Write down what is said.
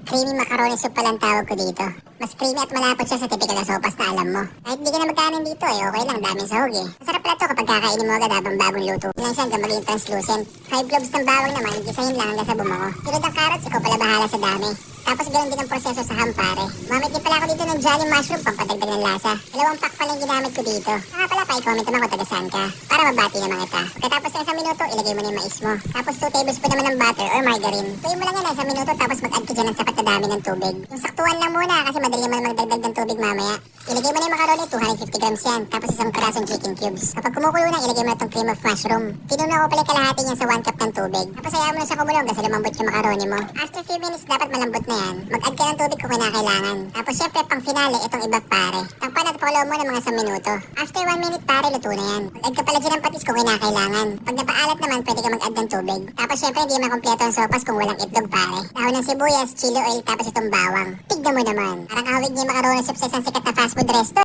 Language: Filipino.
Creamy macaroni soup palang tawag ko dito. Mas creamy at malapot siya sa typical na sopas na alam mo. Kahit di ka na magkanin dito okay lang, daming sahog Masarap pala to kapag kakainin mo agad habang bagong luto. Lang siya hanggang maging translucent. 5 cloves ng bawang naman, gisahin lang hanggang sa bumango. Sunod ang carrots, ikaw pala bahala sa dami. Tapos ganoon din ang proseso sa ham pare. Mamit din pala ako dito ng Jolly Mushroom pampadagdag ng lasa. 2 pack pala yung ginamit ko dito. Saka pala pa-comment naman kung taga saan ka. Para mabati naman kita. Pagkatapos ng 1 minuto, ilagay mo na yung mais mo. Tapos 2 tablespoon naman ng butter or margarine. Tuyin mo lang yan ng 1 minuto tapos mag-add ka dyan ng sapat na dami ng tubig. Yung saktuan lang muna kasi madali naman magdagdag ng tubig mamaya. Ilagay mo na yung macaroni, 250 grams yan. Tapos isang karasong chicken cubes. Kapag kumukulo na, ilagay mo na itong cream of mushroom. Tinuna ko pala kalahati niyan sa 1 cup ng tubig. Tapos hayaan mo na siya kumulong kasi lumambot yung macaroni mo. After few minutes, dapat malambot na yan. Mag-add ka ng tubig kung kinakailangan. Tapos syempre, pang finale, itong ibak pare. Takpan at pakulaw mo ng mga 1 minuto. After 1 minute pare, luto na yan. Mag-add ka pala dyan ng patis kung kinakailangan. Pag napaalat naman, pwede ka mag-add ng tubig. Tapos syempre, hindi makompleto ang sopas kung walang itlog pare. Dahon ng sibuyas, chili oil, tapos itong bawang. Tignan mo naman. Parang kahawig niya yung macaroni soup sa isang sikat na fast food resto.